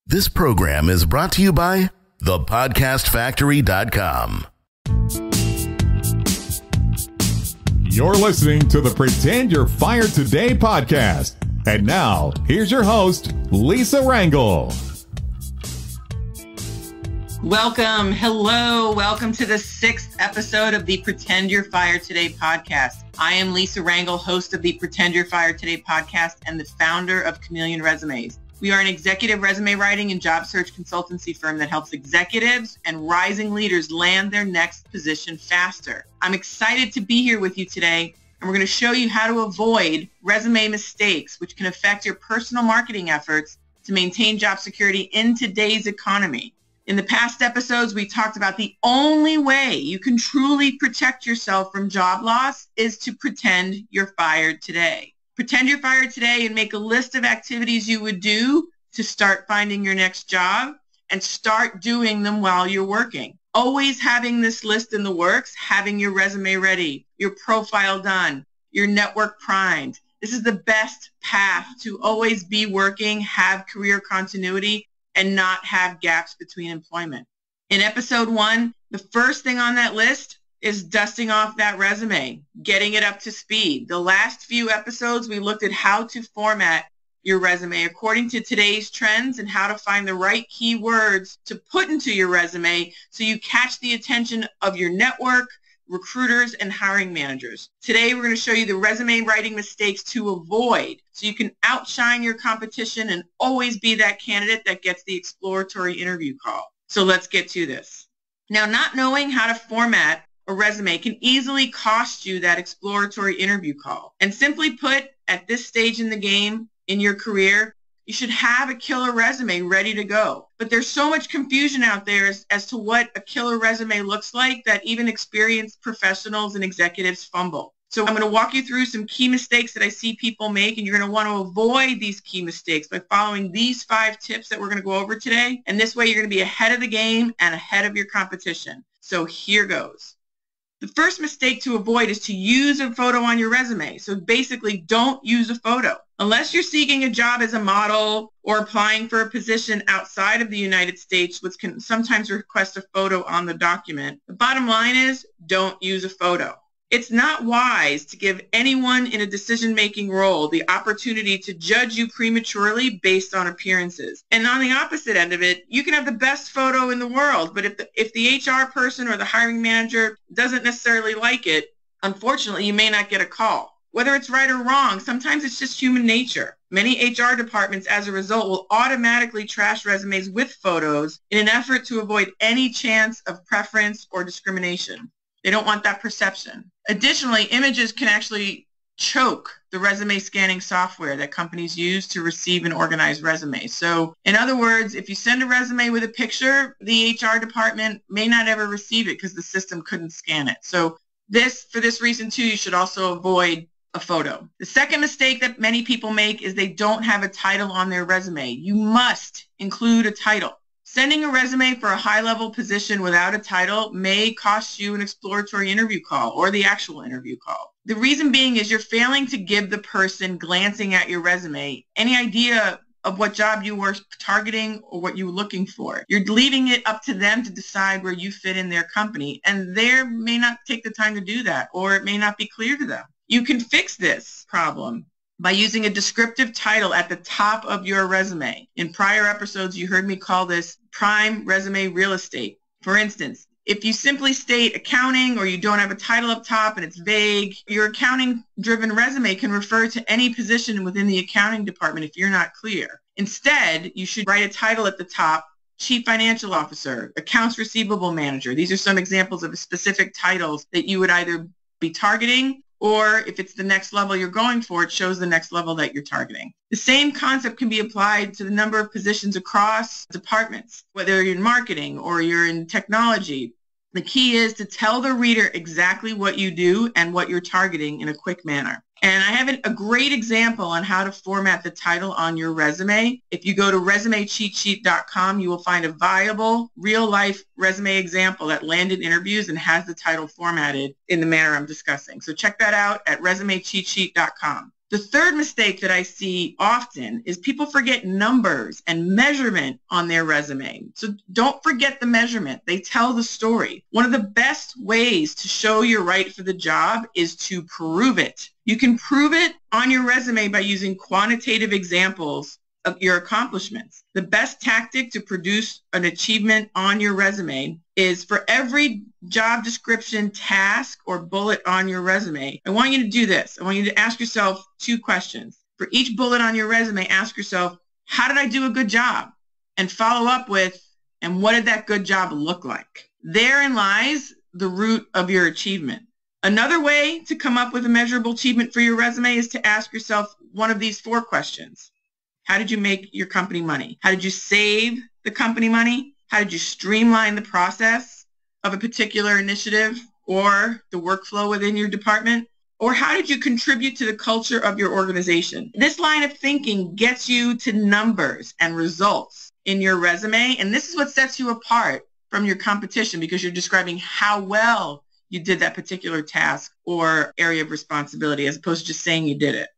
This program is brought to you by thepodcastfactory.com. You're listening to the Pretend You're Fired Today podcast. And now, here's your host, Lisa Rangel. Welcome. Hello. Welcome to the 6th episode of the Pretend You're Fired Today podcast. I am Lisa Rangel, host of the Pretend You're Fired Today podcast and the founder of Chameleon Resumes. We are an executive resume writing and job search consultancy firm that helps executives and rising leaders land their next position faster. I'm excited to be here with you today, and we're going to show you how to avoid resume mistakes, which can affect your personal marketing efforts to maintain job security in today's economy. In the past episodes, we talked about the only way you can truly protect yourself from job loss is to pretend you're fired today. Pretend you're fired today and make a list of activities you would do to start finding your next job and start doing them while you're working. Always having this list in the works, having your resume ready, your profile done, your network primed. This is the best path to always be working, have career continuity, and not have gaps between employment. In episode 1, the first thing on that list is dusting off that resume, getting it up to speed. The last few episodes, we looked at how to format your resume according to today's trends and how to find the right keywords to put into your resume so you catch the attention of your network, recruiters, and hiring managers. Today, we're going to show you the resume writing mistakes to avoid so you can outshine your competition and always be that candidate that gets the exploratory interview call. So let's get to this. Now, not knowing how to format a resume can easily cost you that exploratory interview call. And simply put, at this stage in the game, in your career, you should have a killer resume ready to go. But there's so much confusion out there as to what a killer resume looks like that even experienced professionals and executives fumble. So I'm going to walk you through some key mistakes that I see people make, and you're going to want to avoid these key mistakes by following these 5 tips that we're going to go over today. And this way you're going to be ahead of the game and ahead of your competition. So here goes. The first mistake to avoid is to use a photo on your resume. So basically, don't use a photo. Unless you're seeking a job as a model or applying for a position outside of the United States, which can sometimes request a photo on the document, the bottom line is don't use a photo. It's not wise to give anyone in a decision-making role the opportunity to judge you prematurely based on appearances. And on the opposite end of it, you can have the best photo in the world, but if the HR person or the hiring manager doesn't necessarily like it, unfortunately, you may not get a call. Whether it's right or wrong, sometimes it's just human nature. Many HR departments, as a result, will automatically trash resumes with photos in an effort to avoid any chance of preference or discrimination. They don't want that perception. Additionally, images can actually choke the resume scanning software that companies use to receive and organize resumes. So in other words, if you send a resume with a picture, the HR department may not ever receive it because the system couldn't scan it. So for this reason too, you should also avoid a photo. The second mistake that many people make is they don't have a title on their resume. You must include a title. Sending a resume for a high-level position without a title may cost you an exploratory interview call or the actual interview call. The reason being is you're failing to give the person glancing at your resume any idea of what job you were targeting or what you were looking for. You're leaving it up to them to decide where you fit in their company, and they may not take the time to do that, or it may not be clear to them. You can fix this problem by using a descriptive title at the top of your resume. In prior episodes, you heard me call this prime resume real estate. For instance, if you simply state accounting or you don't have a title up top and it's vague, your accounting-driven resume can refer to any position within the accounting department if you're not clear. Instead, you should write a title at the top: Chief Financial Officer, Accounts Receivable Manager. These are some examples of specific titles that you would either be targeting, or if it's the next level you're going for, it shows the next level that you're targeting. The same concept can be applied to the number of positions across departments, whether you're in marketing or you're in technology. The key is to tell the reader exactly what you do and what you're targeting in a quick manner. And I have a great example on how to format the title on your resume. If you go to resumecheatsheet.com, you will find a viable, real-life resume example that landed interviews and has the title formatted in the manner I'm discussing. So check that out at resumecheatsheet.com. The third mistake that I see often is people forget numbers and measurement on their resume. So don't forget the measurement. They tell the story. One of the best ways to show you're right for the job is to prove it. You can prove it on your resume by using quantitative examples of your accomplishments. The best tactic to produce an achievement on your resume is for every job description, task, or bullet on your resume. I want you to do this. I want you to ask yourself 2 questions. For each bullet on your resume, ask yourself, how did I do a good job? And follow up with, and what did that good job look like? Therein lies the root of your achievement. Another way to come up with a measurable achievement for your resume is to ask yourself one of these 4 questions. How did you make your company money? How did you save the company money? How did you streamline the process of a particular initiative or the workflow within your department? Or how did you contribute to the culture of your organization? This line of thinking gets you to numbers and results in your resume, and this is what sets you apart from your competition because you're describing how well you did that particular task or area of responsibility as opposed to just saying you did it.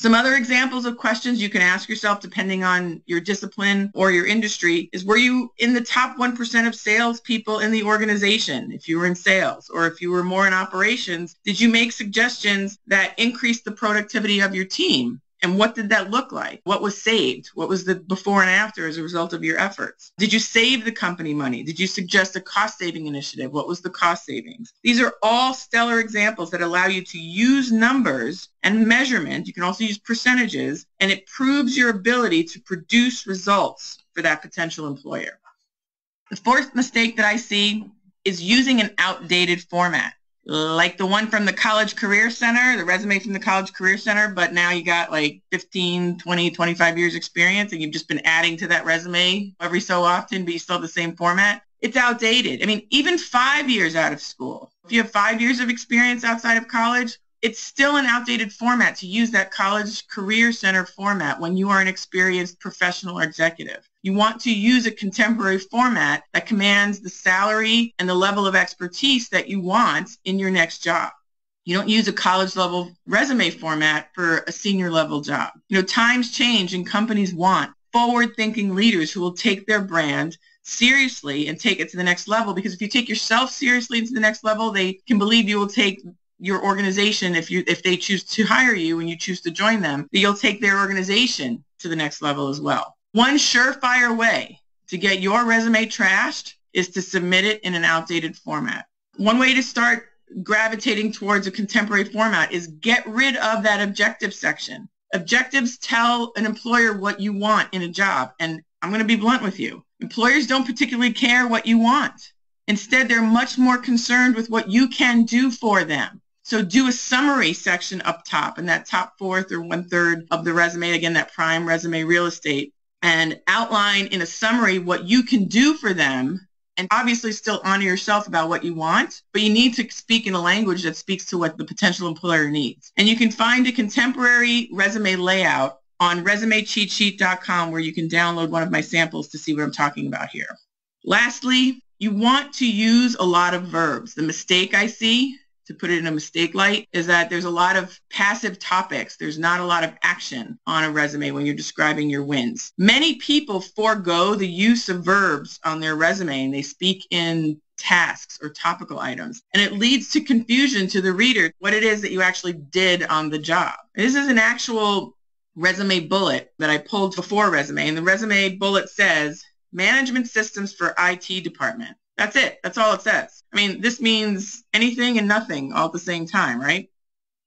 Some other examples of questions you can ask yourself depending on your discipline or your industry is, were you in the top 1% of salespeople in the organization if you were in sales? Or if you were more in operations, did you make suggestions that increased the productivity of your team? And what did that look like? What was saved? What was the before and after as a result of your efforts? Did you save the company money? Did you suggest a cost-saving initiative? What was the cost savings? These are all stellar examples that allow you to use numbers and measurement. You can also use percentages, and it proves your ability to produce results for that potential employer. The fourth mistake that I see is using an outdated format. Like the one from the College Career Center, the resume from the College Career Center, but now you got like 15, 20, 25 years experience and you've just been adding to that resume every so often, but you still have the same format. It's outdated. I mean, even 5 years out of school, if you have 5 years of experience outside of college, it's still an outdated format to use that College Career Center format when you are an experienced professional or executive. You want to use a contemporary format that commands the salary and the level of expertise that you want in your next job. You don't use a college level resume format for a senior level job. Times change and companies want forward-thinking leaders who will take their brand seriously and take it to the next level, because if you take yourself seriously into the next level, they can believe you will take your organization, if they choose to hire you and you choose to join them, that you'll take their organization to the next level as well. One surefire way to get your resume trashed is to submit it in an outdated format. One way to start gravitating towards a contemporary format is get rid of that objective section. Objectives tell an employer what you want in a job, and I'm going to be blunt with you. Employers don't particularly care what you want. Instead, they're much more concerned with what you can do for them. So do a summary section up top in that top fourth or 1/3 of the resume, again, that prime resume real estate, and outline in a summary what you can do for them, and obviously still honor yourself about what you want, but you need to speak in a language that speaks to what the potential employer needs. And you can find a contemporary resume layout on resumecheatsheet.com where you can download one of my samples to see what I'm talking about here. Lastly, you want to use a lot of verbs. The mistake I see, to put it in a mistake light, is that there's a lot of passive topics. There's not a lot of action on a resume when you're describing your wins. Many people forego the use of verbs on their resume and they speak in tasks or topical items. And it leads to confusion to the reader, what it is that you actually did on the job. This is an actual resume bullet that I pulled before resume. And the resume bullet says, management systems for IT department. That's it. That's all it says. I mean, this means anything and nothing all at the same time, right?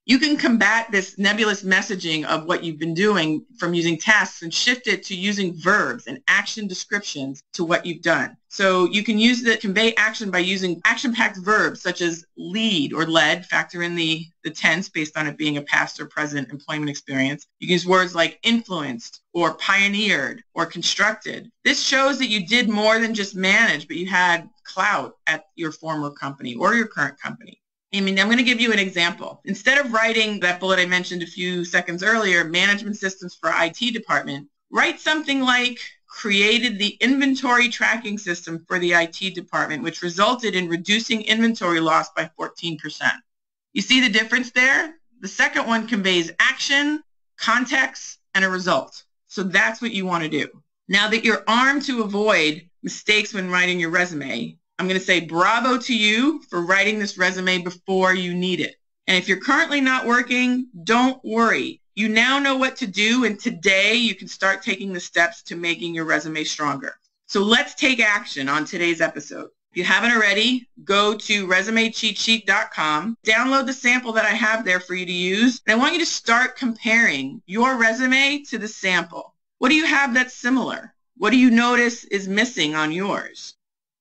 You can combat this nebulous messaging of what you've been doing from using tasks and shift it to using verbs and action descriptions to what you've done. So you can use the convey action by using action-packed verbs such as lead or led, factor in the tense based on it being a past or present employment experience. You can use words like influenced or pioneered or constructed. This shows that you did more than just manage, but you had clout at your former company or your current company. I'm going to give you an example. Instead of writing that bullet I mentioned a few seconds earlier, management systems for IT department, write something like created the inventory tracking system for the IT department, which resulted in reducing inventory loss by 14%. You see the difference there? The second one conveys action. context, and a result. So that's what you want to do. Now that you're armed to avoid mistakes when writing your resume, I'm going to say bravo to you for writing this resume before you need it. And if you're currently not working, don't worry. You now know what to do, and today you can start taking the steps to making your resume stronger. So let's take action on today's episode. If you haven't already, go to resumecheatsheet.com, download the sample that I have there for you to use, and I want you to start comparing your resume to the sample. What do you have that's similar? What do you notice is missing on yours?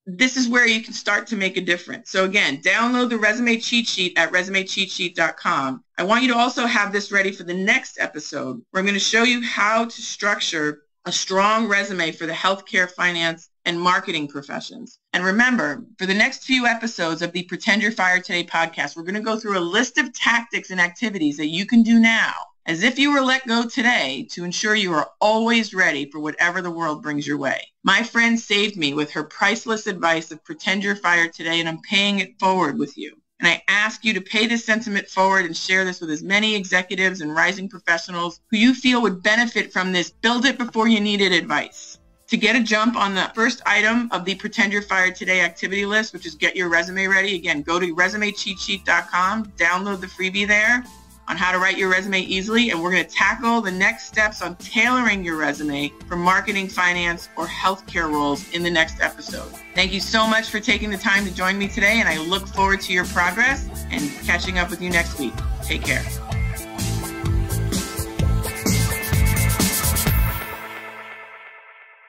This is where you can start to make a difference. So again, download the resume cheat sheet at resumecheatsheet.com. I want you to also have this ready for the next episode, where I'm going to show you how to structure a strong resume for the healthcare, finance, and marketing professions. And remember, for the next few episodes of the Pretend You're Fired Today podcast, we're going to go through a list of tactics and activities that you can do now, as if you were let go today, to ensure you are always ready for whatever the world brings your way. My friend saved me with her priceless advice of Pretend You're Fired Today, and I'm paying it forward with you. And I ask you to pay this sentiment forward and share this with as many executives and rising professionals who you feel would benefit from this build it before you need it advice. To get a jump on the first item of the Pretend You're Fired Today activity list, which is get your resume ready, again, go to resumecheatsheet.com, download the freebie there on how to write your resume easily, and we're going to tackle the next steps on tailoring your resume for marketing, finance, or healthcare roles in the next episode. Thank you so much for taking the time to join me today, and I look forward to your progress and catching up with you next week. Take care.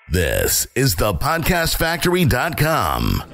This is thepodcastfactory.com.